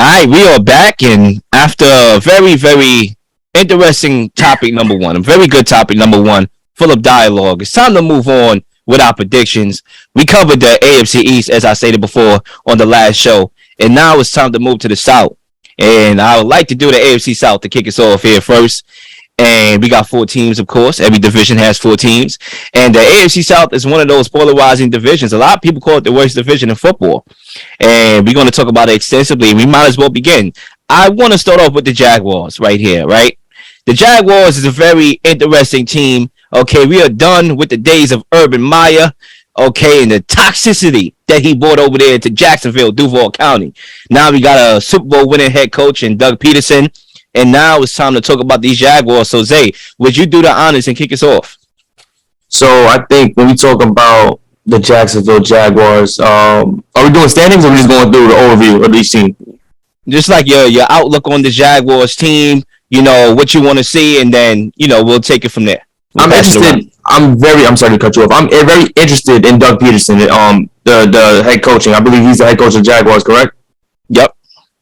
right, we are back, and after a very, very interesting topic number one, a very good topic number one, full of dialogue, it's time to move on with our predictions. We covered the AFC East, as I stated before, on the last show, and now it's time to move to the South. And I would like to do the AFC South to kick us off here first. And we got 4 teams, of course. Every division has 4 teams. And the AFC South is one of those polarizing divisions. A lot of people call it the worst division in football. And we're going to talk about it extensively. We might as well begin. I want to start off with the Jaguars right here, right? The Jaguars is a very interesting team. Okay, we are done with the days of Urban Meyer. Okay, and the toxicity that he brought over there to Jacksonville, Duval County. Now we got a Super Bowl winning head coach in Doug Peterson. And now it's time to talk about these Jaguars. So, Zay, would you do the honors and kick us off? So, I think when we talk about the Jacksonville Jaguars, are we doing standings or are we just going through the overview of each team? Just like your outlook on the Jaguars team, what you want to see, and then, we'll take it from there. I'm interested. I'm sorry to cut you off. I'm very interested in Doug Peterson, the head coaching. I believe he's the head coach of the Jaguars, correct? Yep.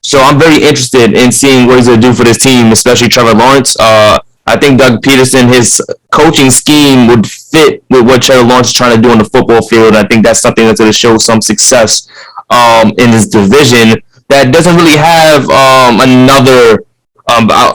So I'm very interested in seeing what he's going to do for this team, especially Trevor Lawrence. I think Doug Peterson, his coaching scheme would fit with what Trevor Lawrence is trying to do on the football field. I think that's something that's going to show some success in this division that doesn't really have another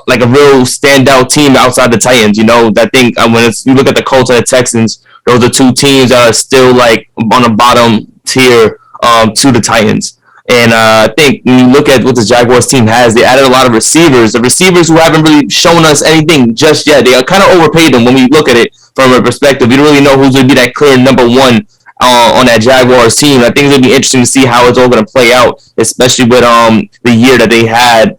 like a real standout team outside the Titans. I think when you look at the Colts and the Texans, those are 2 teams that are still like on the bottom tier to the Titans. And I think when you look at what the Jaguars team has, they added a lot of receivers. The receivers who haven't really shown us anything just yet. They kind of overpaid them when we look at it from a perspective. We don't really know who's going to be that clear number one on that Jaguars team. I think it's going to be interesting to see how it's all going to play out, especially with the year that they had.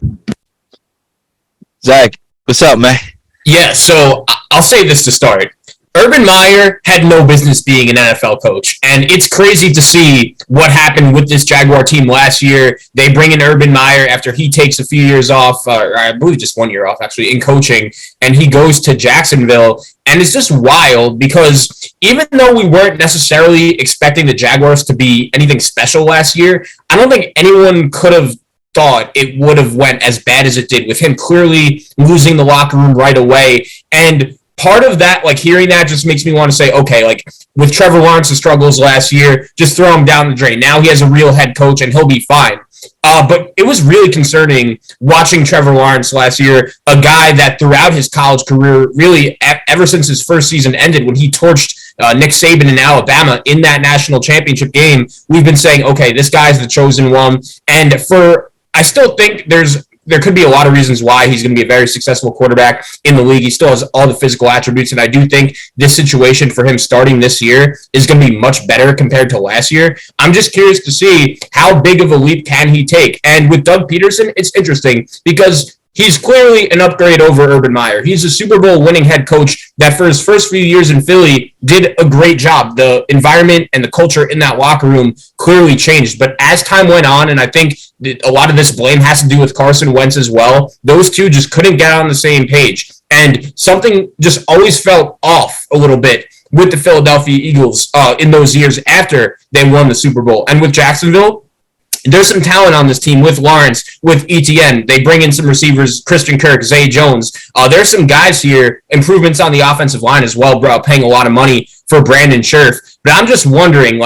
Zach, what's up, man? Yeah, so I'll say this to start. Urban Meyer had no business being an NFL coach, and it's crazy to see what happened with this Jaguar team last year. They bring in Urban Meyer after he takes a few years off, or I believe just 1 year off, actually, in coaching, and he goes to Jacksonville, and it's just wild because even though we weren't necessarily expecting the Jaguars to be anything special last year, I don't think anyone could have thought it would have went as bad as it did with him clearly losing the locker room right away. And part of that, like hearing that just makes me want to say, okay, like with Trevor Lawrence's struggles last year, just throw him down the drain. Now he has a real head coach and he'll be fine. But it was really concerning watching Trevor Lawrence last year, a guy that throughout his college career, really ever since his first season ended when he torched Nick Saban in Alabama in that national championship game, we've been saying, okay, this guy's the chosen one. And I still think there could be a lot of reasons why he's going to be a very successful quarterback in the league. He still has all the physical attributes, and I do think this situation for him starting this year is going to be much better compared to last year. I'm just curious to see how big of a leap can he take. And with Doug Peterson, it's interesting because he's clearly an upgrade over Urban Meyer. He's a Super Bowl winning head coach that for his first few years in Philly did a great job. The environment and the culture in that locker room clearly changed. But as time went on, and I think a lot of this blame has to do with Carson Wentz as well, those two just couldn't get on the same page. And something just always felt off a little bit with the Philadelphia Eagles in those years after they won the Super Bowl. And with Jacksonville, there's some talent on this team with Lawrence, with ETN. They bring in some receivers, Christian Kirk, Zay Jones. There's some guys here, improvements on the offensive line as well, bro, paying a lot of money for Brandon Scherf. But I'm just wondering,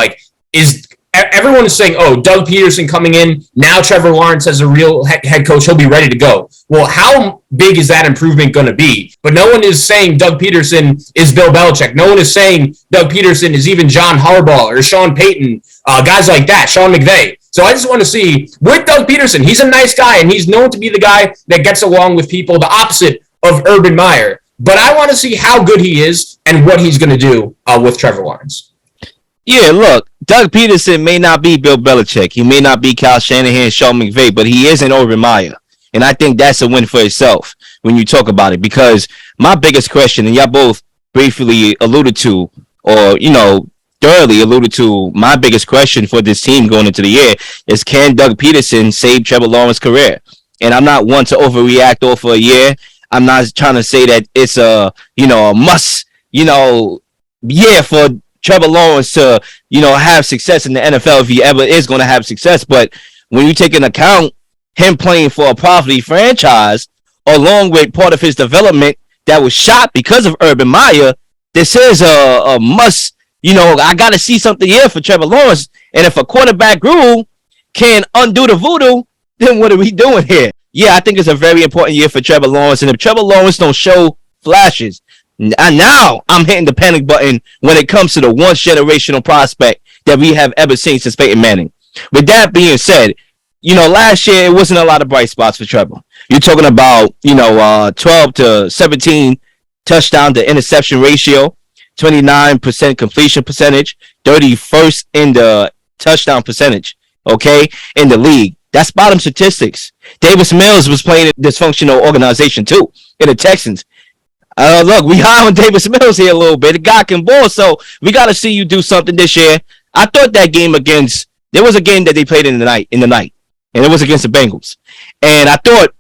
everyone is saying, oh, Doug Peterson coming in, now Trevor Lawrence as a real head coach, he'll be ready to go. Well, how big is that improvement going to be? But no one is saying Doug Peterson is Bill Belichick. No one is saying Doug Peterson is even John Harbaugh or Sean Payton, guys like that, Sean McVay. So I just want to see, with Doug Peterson, he's a nice guy, and he's known to be the guy that gets along with people, the opposite of Urban Meyer. But I want to see how good he is and what he's going to do with Trevor Lawrence. Yeah, look, Doug Peterson may not be Bill Belichick. He may not be Kyle Shanahan, Sean McVay, but he is an Urban Meyer. And I think that's a win for itself when you talk about it. Because my biggest question, and y'all both briefly alluded to, or, thoroughly alluded to, my biggest question for this team going into the year is, can Doug Peterson save Trevor Lawrence's career? And I'm not one to overreact over a year. I'm not trying to say that it's a must, year for Trevor Lawrence to, have success in the NFL if he ever is going to have success. But when you take into account him playing for a poverty franchise, along with part of his development that was shot because of Urban Meyer, this is a must. I got to see something here for Trevor Lawrence. And if a quarterback rule can undo the voodoo, then what are we doing here? Yeah, I think it's a very important year for Trevor Lawrence. And if Trevor Lawrence don't show flashes, now I'm hitting the panic button when it comes to the once generational prospect that we have ever seen since Peyton Manning. With that being said, last year it wasn't a lot of bright spots for Trevor. You're talking about, 12 to 17 touchdown to interception ratio, 29% completion percentage, 31st in the touchdown percentage, okay, in the league. That's bottom statistics. Davis Mills was playing a dysfunctional organization too in the Texans. Look, we high on Davis Mills here a little bit. The guy can ball, so we got to see you do something this year. I thought that game there was a game that they played in the night, and it was against the Bengals. And I thought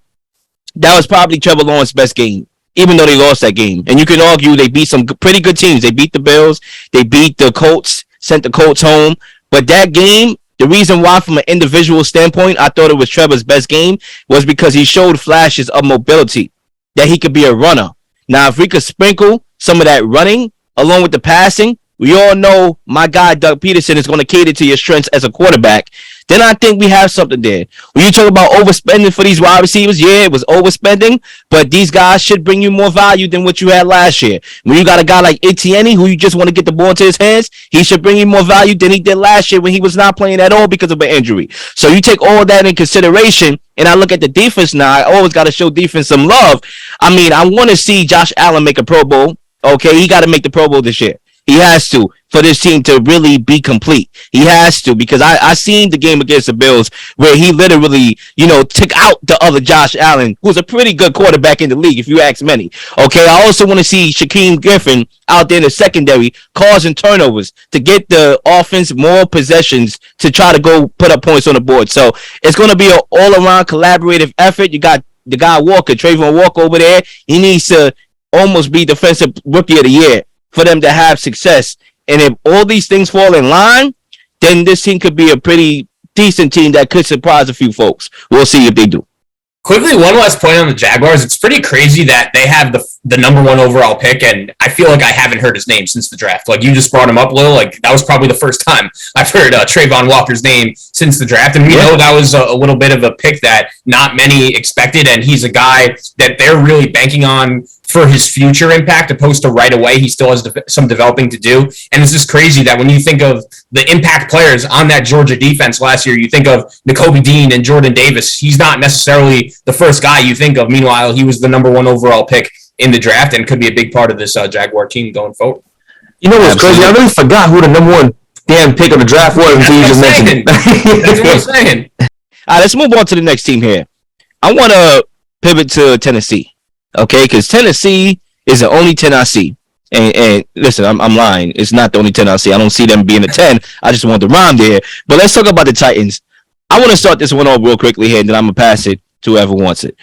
that was probably Trevor Lawrence's best game, even though they lost that game. And you can argue they beat some pretty good teams. They beat the Bills. They beat the Colts, sent the Colts home. But that game, the reason why from an individual standpoint, I thought it was Trevor's best game was because he showed flashes of mobility, that he could be a runner. Now, if we could sprinkle some of that running along with the passing, we all know my guy, Doug Peterson, is going to cater to your strengths as a quarterback. Then I think we have something there. When you talk about overspending for these wide receivers, yeah, it was overspending, but these guys should bring you more value than what you had last year. When you got a guy like Etienne, who you just want to get the ball into his hands, he should bring you more value than he did last year when he was not playing at all because of an injury. So you take all that in consideration, and I look at the defense now. I always got to show defense some love. I mean, I want to see Josh Allen make a Pro Bowl. Okay, he got to make the Pro Bowl this year. He has to for this team to really be complete. He has to, because I seen the game against the Bills where he literally, took out the other Josh Allen, who's a pretty good quarterback in the league, if you ask many. Okay, I also want to see Shaquem Griffin out there in the secondary causing turnovers to get the offense more possessions to try to go put up points on the board. So it's going to be an all-around collaborative effort. You got the guy Walker, Trayvon Walker over there. He needs to almost be Defensive Rookie of the Year for them to have success. And if all these things fall in line, then this team could be a pretty decent team that could surprise a few folks. We'll see if they do. Quickly, one last point on the Jaguars. It's pretty crazy that they have the number one overall pick, and I feel like I haven't heard his name since the draft. Like, you just brought him up, Lil. Like, that was probably the first time I've heard Trayvon Walker's name since the draft, and we know that was a little bit of a pick that not many expected, and he's a guy that they're really banking on for his future impact, opposed to right away. He still has some developing to do. And it's just crazy that when you think of the impact players on that Georgia defense last year, you think of Nakobe Dean and Jordan Davis. He's not necessarily the first guy you think of. Meanwhile, he was the number one overall pick in the draft and could be a big part of this Jaguar team going forward. You know what's crazy? I really forgot who the number one damn pick of the draft was until you just mentioned it. That's what I'm saying. All right, let's move on to the next team here. I want to pivot to Tennessee. Okay, because Tennessee is the only 10 I see. And listen, I'm lying. It's not the only 10 I see. I don't see them being a 10. I just want the rhyme there. But let's talk about the Titans. I want to start this one off real quickly here, and then I'm going to pass it to whoever wants it.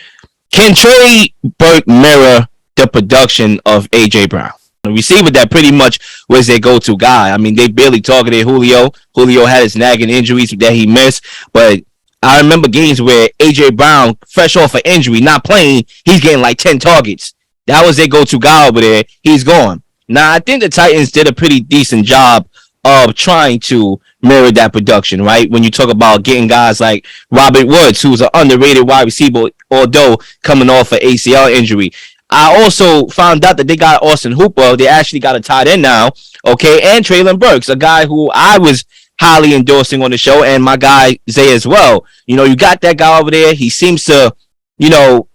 Can Trey Burke mirror the production of A.J. Brown? A receiver that pretty much was their go-to guy. I mean, they barely targeted Julio. Julio had his nagging injuries that he missed, but I remember games where A.J. Brown, fresh off an injury, not playing, he's getting like 10 targets. That was their go-to guy over there. He's gone. Now, I think the Titans did a pretty decent job of trying to mirror that production, right? When you talk about getting guys like Robert Woods, who's an underrated wide receiver, although coming off an ACL injury. I also found out that they got Austin Hooper. They actually got a tight end now, okay? And Traylon Burks, a guy who I was highly endorsing on the show, and my guy Zay as well. You got that guy over there. He seems to,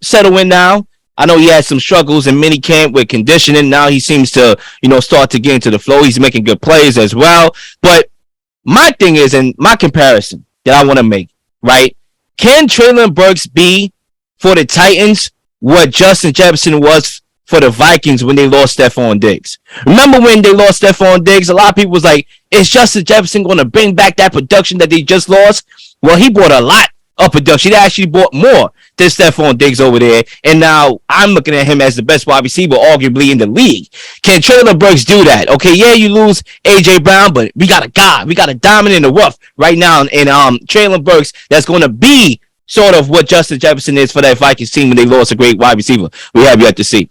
settle in now. I know he had some struggles in minicamp with conditioning. Now he seems to, start to get into the flow. He's making good plays as well. But my thing is, and my comparison that I want to make, right? Can Traylon Burks be for the Titans what Justin Jefferson was for the Vikings when they lost Stephon Diggs? Remember when they lost Stephon Diggs? A lot of people was like, is Justin Jefferson going to bring back that production that they just lost? Well, he brought a lot of production. He actually brought more than Stephon Diggs over there. And now I'm looking at him as the best wide receiver, arguably, in the league. Can Traylon Burks do that? Okay, yeah, you lose A.J. Brown, but we got a guy. We got a diamond in the rough right now in Traylon Burks that's going to be sort of what Justin Jefferson is for that Vikings team when they lost a great wide receiver. We have yet to see.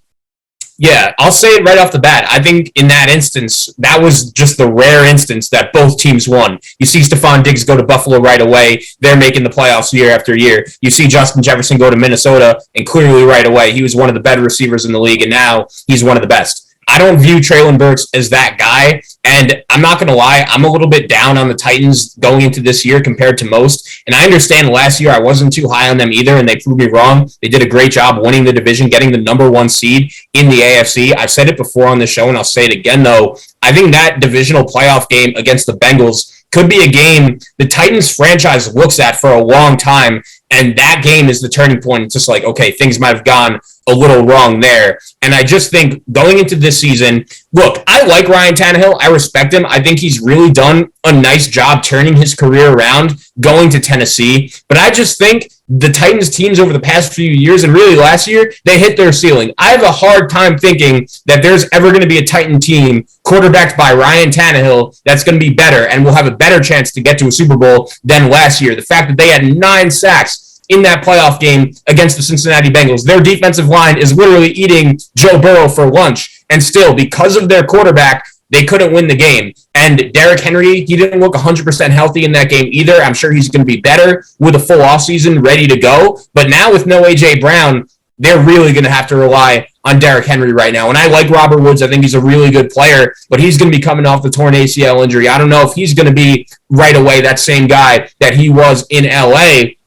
Yeah, I'll say it right off the bat. I think in that instance, that was just the rare instance that both teams won. You see Stephon Diggs go to Buffalo right away. They're making the playoffs year after year. You see Justin Jefferson go to Minnesota, and clearly right away, he was one of the better receivers in the league, and now he's one of the best. I don't view Treylon Burks as that guy, and I'm not going to lie, I'm a little bit down on the Titans going into this year compared to most, and I understand last year I wasn't too high on them either, and they proved me wrong. They did a great job winning the division, getting the number 1 seed in the AFC. I've said it before on the show, and I'll say it again, though. I think that divisional playoff game against the Bengals could be a game the Titans franchise looks at for a long time, and that game is the turning point. It's just like, okay, things might have gone a little wrong there. And I just think going into this season, look, I like Ryan Tannehill. I respect him. I think he's really done a nice job turning his career around, going to Tennessee. But I just think the Titans teams over the past few years, and really last year, they hit their ceiling. I have a hard time thinking that there's ever going to be a Titan team quarterbacked by Ryan Tannehill that's going to be better and will have a better chance to get to a Super Bowl than last year. The fact that they had 9 sacks in that playoff game against the Cincinnati Bengals. Their defensive line is literally eating Joe Burrow for lunch. And still, because of their quarterback, they couldn't win the game. And Derrick Henry, he didn't look 100% healthy in that game either. I'm sure he's going to be better with a full offseason ready to go. But now with no A.J. Brown, they're really going to have to rely on Derrick Henry right now. And I like Robert Woods. I think he's a really good player, but he's going to be coming off the torn ACL injury. I don't know if he's going to be right away that same guy that he was in L.A.,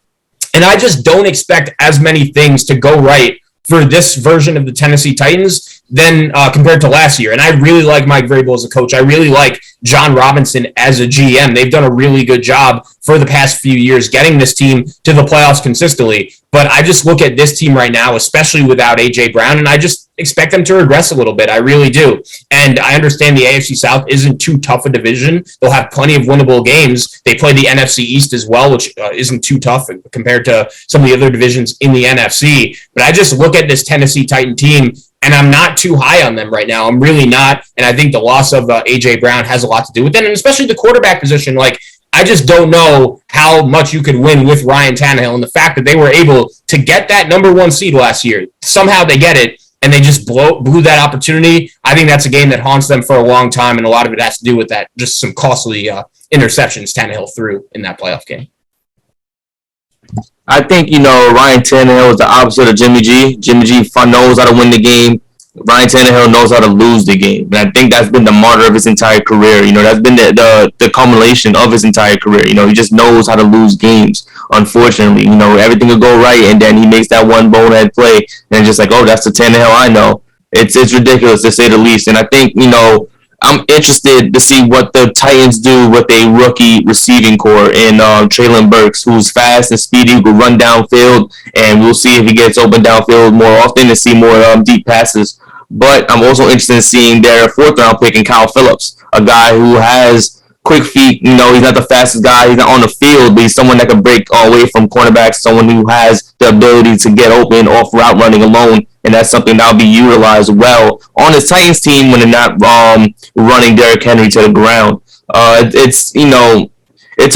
and I just don't expect as many things to go right for this version of the Tennessee Titans than compared to last year. And I really like Mike Vrabel as a coach. I really like John Robinson as a GM. They've done a really good job for the past few years getting this team to the playoffs consistently. But I just look at this team right now, especially without A.J. Brown, and I just expect them to regress a little bit. I really do. And I understand the AFC South isn't too tough a division. They'll have plenty of winnable games. They play the NFC East as well, which isn't too tough compared to some of the other divisions in the NFC. But I just look at this Tennessee Titan team, and I'm not too high on them right now. I'm really not. And I think the loss of A.J. Brown has a lot to do with it, and especially the quarterback position. Like, I just don't know how much you could win with Ryan Tannehill, and the fact that they were able to get that number 1 seed last year. Somehow they get it, and they just blew that opportunity. I think that's a game that haunts them for a long time, and a lot of it has to do with that, just some costly interceptions Tannehill threw in that playoff game. I think, Ryan Tannehill is the opposite of Jimmy G. Jimmy G knows how to win the game. Ryan Tannehill knows how to lose the game. And I think that's been the martyr of his entire career. That's been the culmination of his entire career. He just knows how to lose games, unfortunately. Everything will go right, and then he makes that one bonehead play, and it's just like, oh, that's the Tannehill I know. It's ridiculous, to say the least. And I think, I'm interested to see what the Titans do with a rookie receiving core in Treylon Burks, who's fast and speedy, who can run downfield, and we'll see if he gets open downfield more often and see more deep passes. But I'm also interested in seeing their 4th-round pick in Kyle Phillips, a guy who has quick feet. He's not the fastest guy. He's not on the field, but he's someone that can break away from cornerbacks, someone who has the ability to get open off route running alone. And that's something that will be utilized well on his Titans team when they're not running Derrick Henry to the ground. It's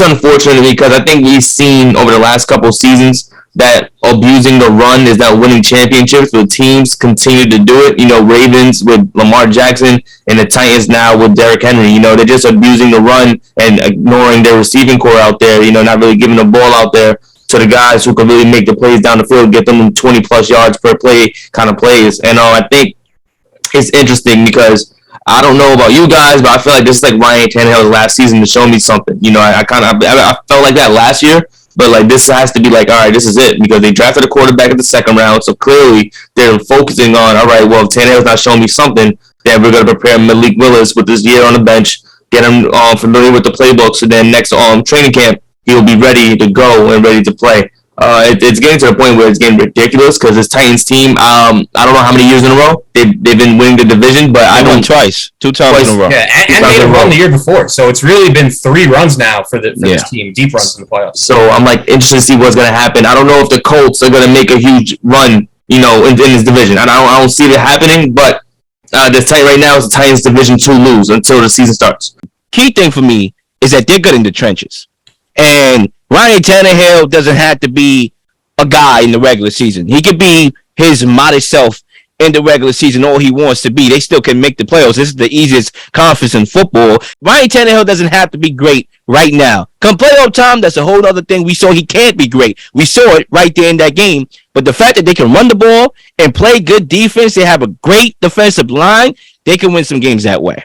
unfortunate because I think we've seen over the last couple of seasons that abusing the run is not winning championships, but teams continue to do it. Ravens with Lamar Jackson and the Titans now with Derrick Henry. They're just abusing the run and ignoring their receiving core out there, not really giving the ball out there to the guys who can really make the plays down the field, get them 20-plus yards per play kind of plays. And I think it's interesting because I don't know about you guys, but I feel like this is like Ryan Tannehill's last season to show me something. I felt like that last year, but like this has to be like, all right, this is it, because they drafted a quarterback in the 2nd round, so clearly they're focusing on, all right, well, if Tannehill's not showing me something, then we're going to prepare Malik Willis with this year on the bench, get him familiar with the playbook, so then next training camp, he'll be ready to go and ready to play. It's getting to the point where it's getting ridiculous because this Titans team, I don't know how many years in a row they've been winning the division, but I don't two times in a row. Yeah, and they had won the year before, so it's really been 3 runs now for this team, deep runs in the playoffs. So I'm interested to see what's going to happen. I don't know if the Colts are going to make a huge run, in this division. I don't see it happening, but this Titan right now is the Titans division to lose until the season starts. Key thing for me is that they're good in the trenches. And Ryan Tannehill doesn't have to be a guy in the regular season. He could be his modest self in the regular season, all he wants to be. They still can make the playoffs. This is the easiest conference in football. Ryan Tannehill doesn't have to be great right now. Come playoff time, that's a whole other thing. We saw he can't be great. We saw it right there in that game. But the fact that they can run the ball and play good defense, they have a great defensive line, they can win some games that way.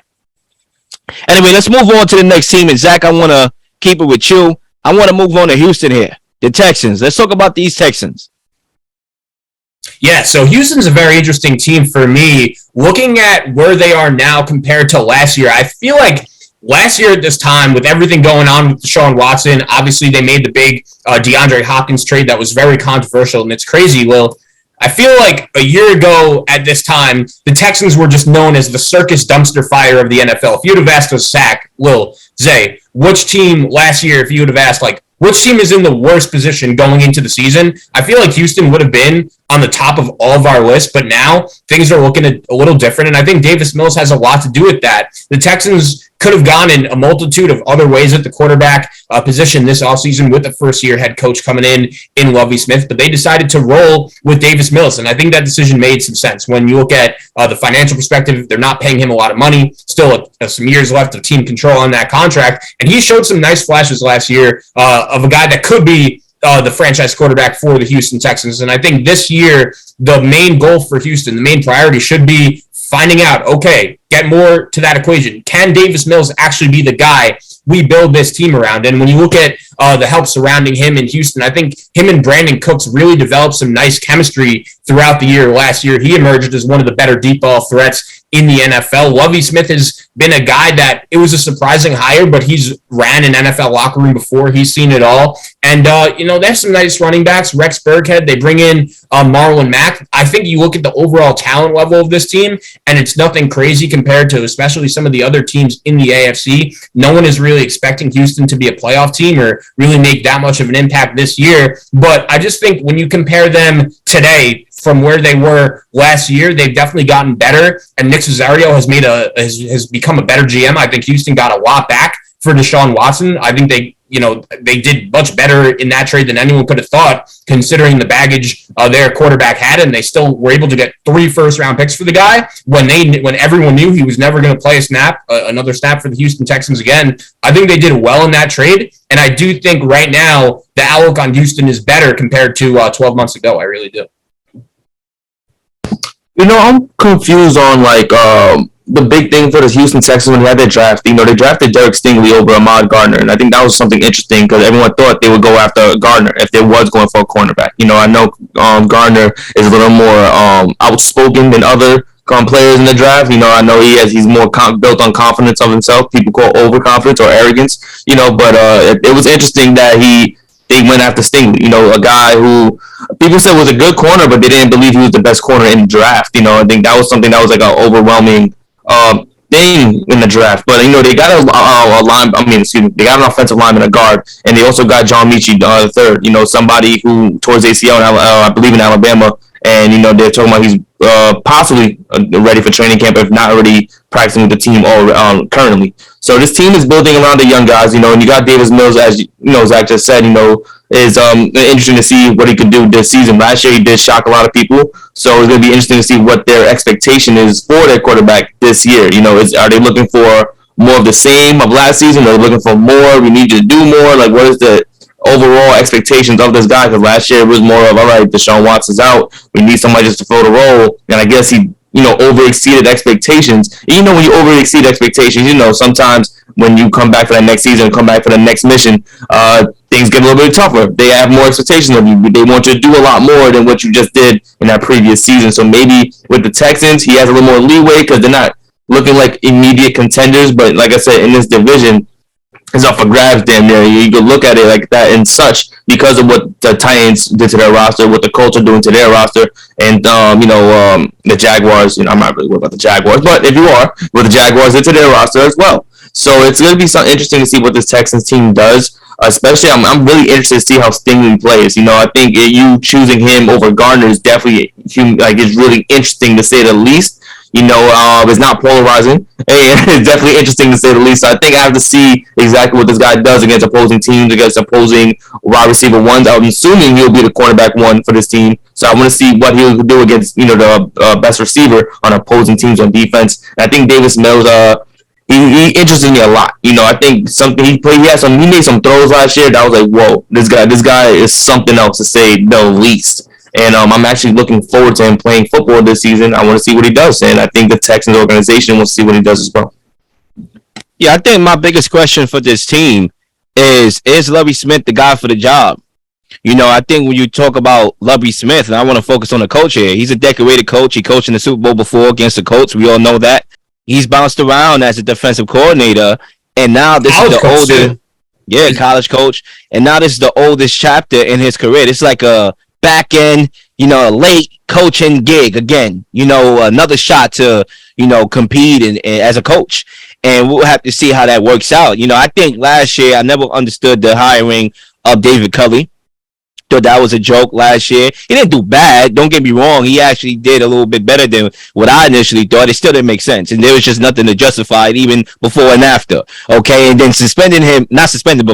Anyway, let's move on to the next team. And Zach, I want to keep it with you. I want to move on to Houston here. The Texans. Let's talk about these Texans. Yeah, so Houston's a very interesting team for me. Looking at where they are now compared to last year, I feel like last year at this time, with everything going on with Deshaun Watson, obviously they made the big DeAndre Hopkins trade that was very controversial, and it's crazy, Will. I feel like a year ago at this time, the Texans were just known as the circus dumpster fire of the NFL. If you would have asked us, Zach, Will, Zay, which team last year, if you would have asked, like, which team is in the worst position going into the season, I feel like Houston would have been on the top of all of our lists, but now things are looking a little different, and I think Davis Mills has a lot to do with that. The Texans could have gone in a multitude of other ways at the quarterback position this offseason with the first-year head coach coming in Lovie Smith, but they decided to roll with Davis Mills, and I think that decision made some sense. When you look at the financial perspective, they're not paying him a lot of money, still some years left of team control on that contract, and he showed some nice flashes last year of a guy that could be the franchise quarterback for the Houston Texans. And I think this year, the main goal for Houston, the main priority should be finding out, okay, get more to that equation. Can Davis Mills actually be the guy we build this team around? And when you look at the help surrounding him in Houston, I think him and Brandon Cooks really developed some nice chemistry throughout the year. Last year, he emerged as one of the better deep ball threats in the NFL. Lovie Smith has been a guy that it was a surprising hire, but he's ran an NFL locker room before. He's seen it all. And, they have some nice running backs. Rex Burkhead, they bring in Marlon Mack. I think you look at the overall talent level of this team, and it's nothing crazy compared to especially some of the other teams in the AFC. No one is really expecting Houston to be a playoff team or really make that much of an impact this year. But I just think when you compare them today from where they were last year, they've definitely gotten better. And Nick Caserio has become a better GM. I think Houston got a lot back for Deshaun Watson. I think they did much better in that trade than anyone could have thought, considering the baggage their quarterback had, and they still were able to get 3 first-round picks for the guy when everyone knew he was never going to play another snap for the Houston Texans again. I think they did well in that trade, and I do think right now the outlook on Houston is better compared to 12 months ago. I really do. I'm confused on the big thing for the Houston Texans when they had their draft. They drafted Derek Stingley over Ahmad Gardner, and I think that was something interesting because everyone thought they would go after Gardner if they was going for a cornerback. I know Gardner is a little more outspoken than other players in the draft. I know he's more built on confidence of himself. People call overconfidence or arrogance. But it was interesting that they went after Stingley, a guy who people said was a good corner, but they didn't believe he was the best corner in the draft. I think that was something that was like an overwhelming thing in the draft. But they got they got an offensive lineman, a guard, and they also got John Mechie the third. Somebody who towards ACL, I believe in Alabama, and they're talking about he's possibly ready for training camp, if not already practicing with the team currently. So this team is building around the young guys, and you got Davis Mills, as Zach just said, is interesting to see what he could do this season. Last year he did shock a lot of people, so it's going to be interesting to see what their expectation is for their quarterback this year. Are they looking for more of the same of last season? Are they looking for more? We need you to do more. What is the overall expectations of this guy? Because last year it was more of, all right, Deshaun Watson's out, we need somebody just to fill the role, and I guess he over-exceeded expectations. When you over-exceed expectations, sometimes when you come back for that next season, come back for the next mission, things get a little bit tougher. They have more expectations of you. They want you to do a lot more than what you just did in that previous season. So maybe with the Texans, he has a little more leeway because they're not looking like immediate contenders. But like I said, in this division, it's up for grabs damn near. You can look at it like that and such because of what the Titans did to their roster, what the Colts are doing to their roster, and the Jaguars. I'm not really worried about the Jaguars, but if you are, what the Jaguars did to their roster as well. So it's going to be something interesting to see what this Texans team does. Especially, I'm really interested to see how Stingley plays. I think you choosing him over Gardner is definitely is really interesting to say the least. Is not polarizing. And it's definitely interesting to say the least. So I think I have to see exactly what this guy does against opposing teams, against opposing wide receiver ones. I'm assuming he'll be the cornerback one for this team. So I want to see what he'll do against, the best receiver on opposing teams on defense. And I think Davis Mills, he interested me a lot. I think something he made some throws last year that was like, whoa, this guy is something else, to say the least. And I'm actually looking forward to him playing football this season. I want to see what he does, and I think the Texans organization will see what he does as well. Yeah, I think my biggest question for this team is Lovie Smith the guy for the job? I think when you talk about Lovie Smith, and I want to focus on the coach here, he's a decorated coach. He coached in the Super Bowl before against the Colts. We all know that. He's bounced around as a defensive coordinator, and now this is the oldest. Yeah, college coach. And now this is the oldest chapter in his career. It's like a back end, a late coaching gig again, another shot to, compete and as a coach. And we'll have to see how that works out. I think last year I never understood the hiring of David Culley. Thought that was a joke last year. He didn't do bad. Don't get me wrong. He actually did a little bit better than what I initially thought. It still didn't make sense. And there was just nothing to justify it even before and after. Okay. And then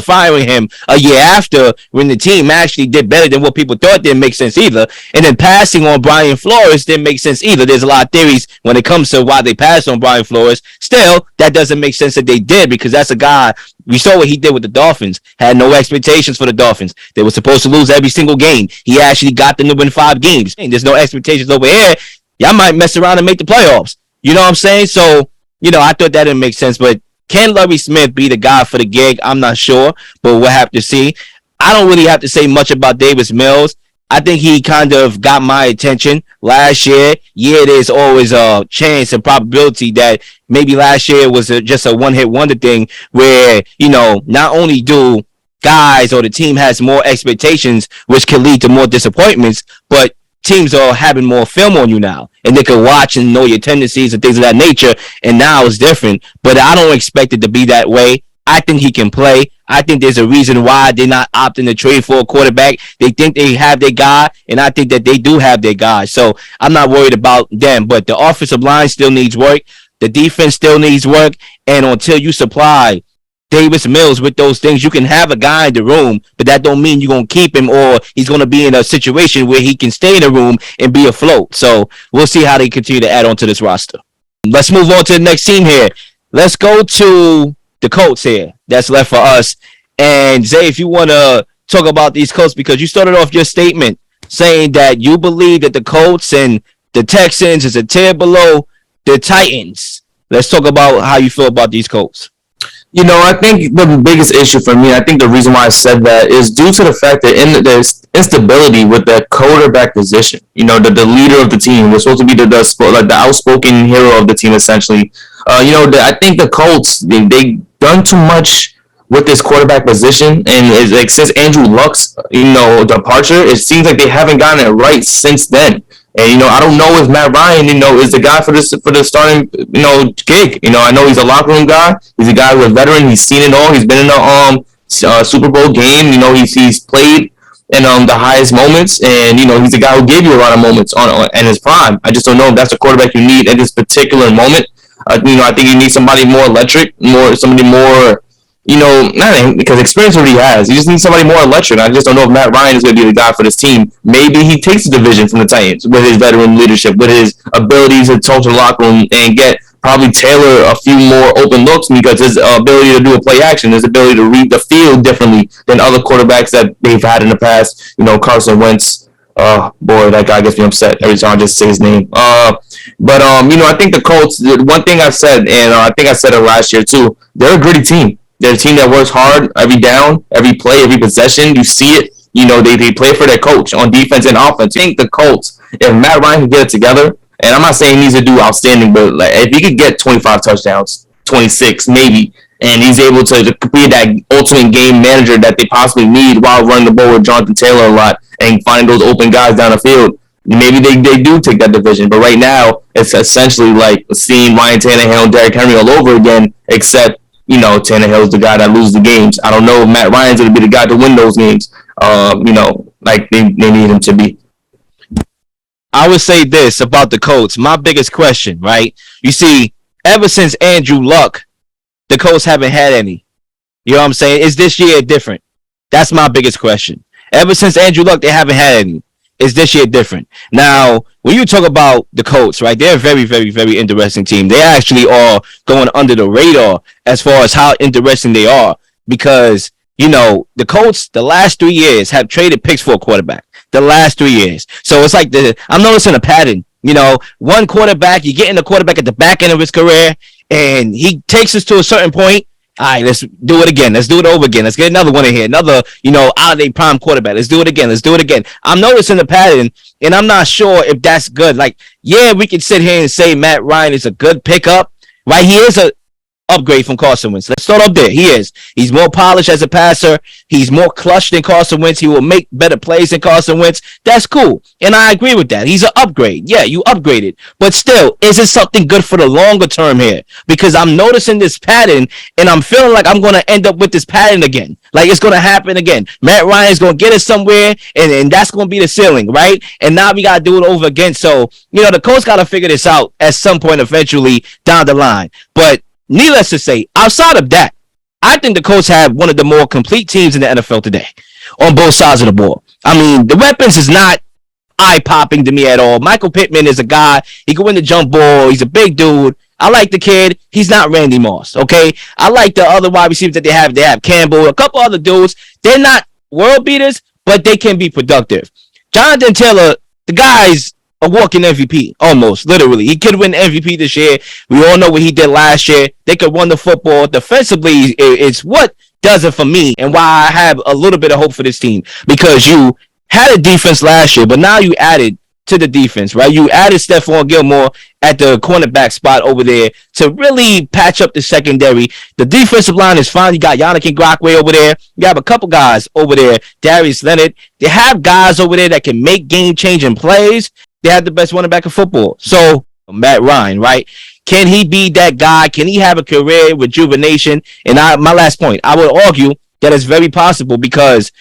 firing him a year after when the team actually did better than what people thought didn't make sense either. And then passing on Brian Flores didn't make sense either. There's a lot of theories when it comes to why they passed on Brian Flores. Still, that doesn't make sense that they did, because that's a guy. We saw what he did with the Dolphins. Had no expectations for the Dolphins. They were supposed to lose every single game. He actually got them to win 5 games. And there's no expectations over here. Y'all might mess around and make the playoffs. You know what I'm saying? So, I thought that didn't make sense. But can Lovie Smith be the guy for the gig? I'm not sure, but we'll have to see. I don't really have to say much about Davis Mills. I think he kind of got my attention last year. Yeah, there's always a chance and probability that maybe last year was just a one-hit wonder thing where, not only do guys or the team has more expectations, which can lead to more disappointments, but teams are having more film on you now, and they can watch and know your tendencies and things of that nature, and now it's different. But I don't expect it to be that way. I think he can play. I think there's a reason why they're not opting to trade for a quarterback. They think they have their guy, and I think that they do have their guy. So I'm not worried about them. But the offensive line still needs work. The defense still needs work. And until you supply Davis Mills with those things, you can have a guy in the room, but that don't mean you're going to keep him, or he's going to be in a situation where he can stay in the room and be afloat. So we'll see how they continue to add on to this roster. Let's move on to the next team here. Let's go to the Colts here. That's left for us. And Zay, if you want to talk about these Colts, because you started off your statement saying that you believe that the Colts and the Texans is a tier below the Titans. Let's talk about how you feel about these Colts. I think the biggest issue for me, I think the reason why I said that is due to the fact that there's instability with the quarterback position. The leader of the team was supposed to be the outspoken hero of the team, essentially. I think the Colts, they done too much with this quarterback position, and it's like since Andrew Luck's departure, it seems like they haven't gotten it right since then. And I don't know if Matt Ryan is the guy for the starting gig. I know he's a locker room guy. He's a guy who's a veteran. He's seen it all. He's been in the Super Bowl game. He's played in the highest moments, and he's a guy who gave you a lot of moments in his prime. I just don't know if that's the quarterback you need at this particular moment. I think you need somebody more electric, somebody more, not because experience already has. You just need somebody more electric. I just don't know if Matt Ryan is going to be the guy for this team. Maybe he takes the division from the Titans with his veteran leadership, with his abilities to talk to the locker room and probably tailor a few more open looks, because his ability to do a play action, his ability to read the field differently than other quarterbacks that they've had in the past. Carson Wentz. Boy, that guy gets me upset every time I just say his name. But I think the Colts, one thing I've said, and I think I said it last year too, they're a gritty team. They're a team that works hard every down, every play, every possession. You see it. They play for their coach on defense and offense. I think the Colts, if Matt Ryan can get it together, and I'm not saying he needs to do outstanding, but if he could get 25 touchdowns, 26 maybe, and he's able to be that ultimate game manager that they possibly need while running the ball with Jonathan Taylor a lot and find those open guys down the field, maybe they do take that division. But right now, it's essentially like seeing Ryan Tannehill and Derrick Henry all over again, except, Tannehill's the guy that loses the games. I don't know if Matt Ryan's going to be the guy to win those games, like they need him to be. I would say this about the Colts. My biggest question, right? You see, ever since Andrew Luck, the Colts haven't had any. You know what I'm saying? Is this year different? That's my biggest question. Ever since Andrew Luck, they haven't had any. Is this year different? Now, when you talk about the Colts, right, they're a very, very, very interesting team. They actually are going under the radar as far as how interesting they are because, you know, the Colts, the last 3 years, have traded picks for a quarterback. The last 3 years. So it's like I'm noticing a pattern. You know, one quarterback, you're getting the quarterback at the back end of his career, and he takes us to a certain point. All right, let's do it again. Let's do it over again. Let's get another one in here. Another, you know, out of their prime quarterback. Let's do it again. Let's do it again. I'm noticing the pattern, and I'm not sure if that's good. Like, yeah, we can sit here and say Matt Ryan is a good pickup, right? He is a upgrade from Carson Wentz. Let's start up there. He is. He's more polished as a passer. He's more clutch than Carson Wentz. He will make better plays than Carson Wentz. That's cool. And I agree with that. He's an upgrade. Yeah, you upgraded. But still, is it something good for the longer term here? Because I'm noticing this pattern, and I'm feeling like I'm going to end up with this pattern again. Like, it's going to happen again. Matt Ryan's going to get us somewhere, and that's going to be the ceiling, right? And now we got to do it over again. So, you know, the Colts got to figure this out at some point eventually down the line. But needless to say, outside of that, I think the Colts have one of the more complete teams in the NFL today on both sides of the ball. I mean, the weapons is not eye-popping to me at all. Michael Pittman is a guy. He can win the jump ball. He's a big dude. I like the kid. He's not Randy Moss, okay? I like the other wide receivers that they have. They have Campbell, a couple other dudes. They're not world beaters, but they can be productive. Jonathan Taylor, the guy's a walking MVP, almost, literally. He could win MVP this year. We all know what he did last year. They could run the football. Defensively, it's what does it for me and why I have a little bit of hope for this team. Because you had a defense last year, but now you added to the defense, right? You added Stephon Gilmore at the cornerback spot over there to really patch up the secondary. The defensive line is fine. You got Yannick Ngakoue over there. You have a couple guys over there, Darius Leonard. They have guys over there that can make game-changing plays. They have the best running back in football. So, Matt Ryan, right? Can he be that guy? Can he have a career rejuvenation? And my last point, I would argue that it's very possible because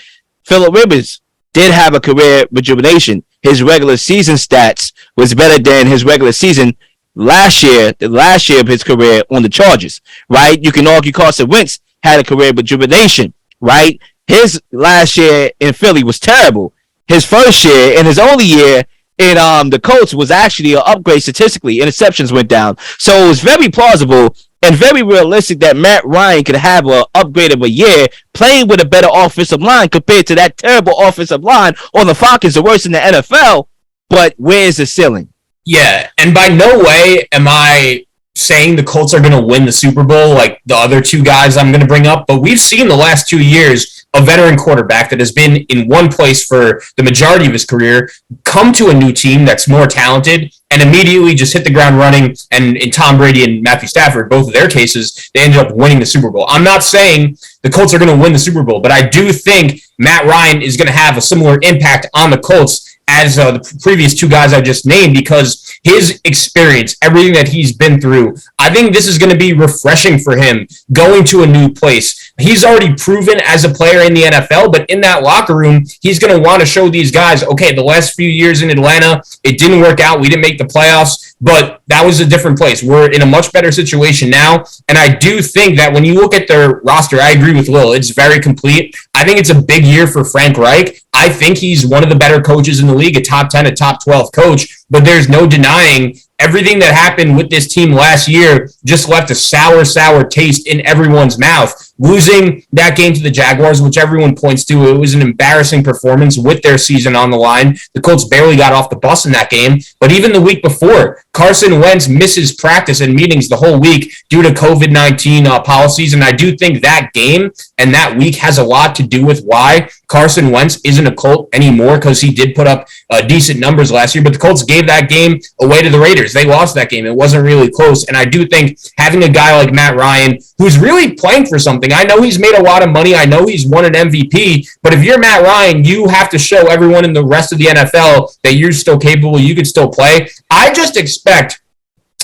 Phillip Rivers did have a career rejuvenation. His regular season stats was better than his regular season last year, the last year of his career on the Chargers, right? You can argue Carson Wentz had a career rejuvenation, right? His last year in Philly was terrible. His first year and his only year in the Colts was actually an upgrade statistically. Interceptions went down. So it was very plausible and very realistic that Matt Ryan could have an upgrade of a year playing with a better offensive line compared to that terrible offensive line on the Falcons, the worst in the NFL. But where is the ceiling? Yeah, and by no way am I saying the Colts are going to win the Super Bowl like the other two guys I'm going to bring up, but we've seen the last 2 years a veteran quarterback that has been in one place for the majority of his career come to a new team that's more talented and immediately just hit the ground running. And in Tom Brady and Matthew Stafford, both of their cases, they ended up winning the Super Bowl. I'm not saying the Colts are going to win the Super Bowl, but I do think Matt Ryan is going to have a similar impact on the Colts as the previous two guys I just named, because his experience, everything that he's been through, I think this is going to be refreshing for him going to a new place. He's already proven as a player in the NFL, but in that locker room, he's going to want to show these guys, okay, the last few years in Atlanta, it didn't work out. We didn't make the playoffs, but that was a different place. We're in a much better situation now, and I do think that when you look at their roster, I agree with Will, it's very complete. I think it's a big year for Frank Reich. I think he's one of the better coaches in the league, a top 10, a top 12 coach, but there's no denying everything that happened with this team last year just left a sour, sour taste in everyone's mouth. Losing that game to the Jaguars, which everyone points to, it was an embarrassing performance with their season on the line. The Colts barely got off the bus in that game. But even the week before, Carson Wentz misses practice and meetings the whole week due to COVID-19 policies. And I do think that game and that week has a lot to do with why Carson Wentz isn't a Colt anymore, because he did put up decent numbers last year. But the Colts gave that game away to the Raiders. They lost that game. It wasn't really close. And I do think having a guy like Matt Ryan, who's really playing for something, I know he's made a lot of money. I know he's won an MVP. But if you're Matt Ryan, you have to show everyone in the rest of the NFL that you're still capable, you can still play. I just expect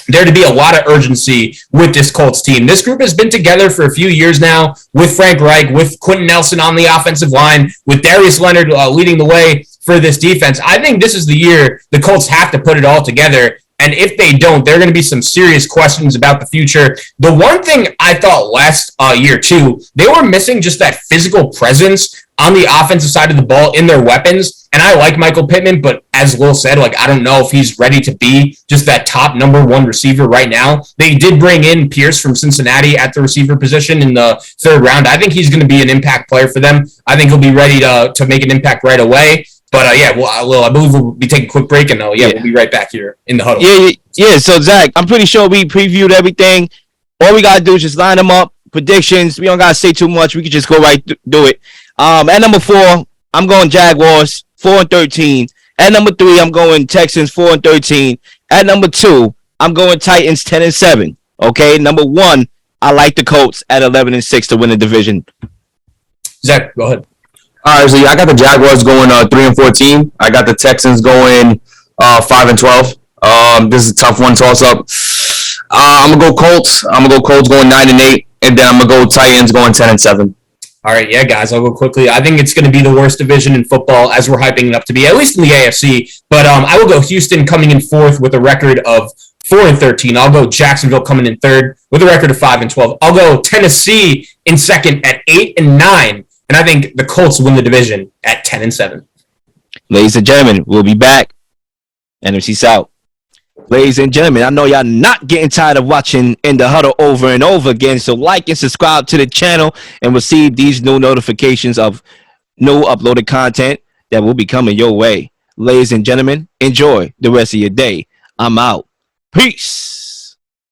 there to be a lot of urgency with this Colts team. This group has been together for a few years now with Frank Reich, with Quentin Nelson on the offensive line, with Darius Leonard leading the way. for this defense. I think this is the year the Colts have to put it all together. And if they don't, there are going to be some serious questions about the future. The one thing I thought last year, too, they were missing just that physical presence on the offensive side of the ball in their weapons. And I like Michael Pittman, but as Will said, like, I don't know if he's ready to be just that top number one receiver right now. They did bring in Pierce from Cincinnati at the receiver position in the third round. I think he's going to be an impact player for them. I think he'll be ready to make an impact right away. But yeah, well, I believe we'll be taking a quick break, and we'll be right back here in the huddle. Yeah. So Zach, I'm pretty sure we previewed everything. All we gotta do is just line them up, predictions. We don't gotta say too much. We can just go right do it. At number 4, I'm going Jaguars 4-13. At number 3, I'm going Texans 4-13. At number 2, I'm going Titans 10-7. Okay. Number 1, I like the Colts at 11-6 to win the division. Zach, go ahead. All right, so I got the Jaguars going 3-14. I got the Texans going 5-12. This is a tough one toss up. I'm gonna go Colts. Going 9-8, and then I'm gonna go Titans going 10-7. All right, yeah, guys, I'll go quickly. I think it's going to be the worst division in football as we're hyping it up to be, at least in the AFC. But I will go Houston coming in 4th with a record of 4-13. I'll go Jacksonville coming in 3rd with a record of 5-12. I'll go Tennessee in 2nd at 8-9. And I think the Colts win the division at 10-7. Ladies and gentlemen, we'll be back. NFC South. Ladies and gentlemen, I know y'all not getting tired of watching In the Huddle over and over again. So like and subscribe to the channel and receive these new notifications of new uploaded content that will be coming your way. Ladies and gentlemen, enjoy the rest of your day. I'm out. Peace.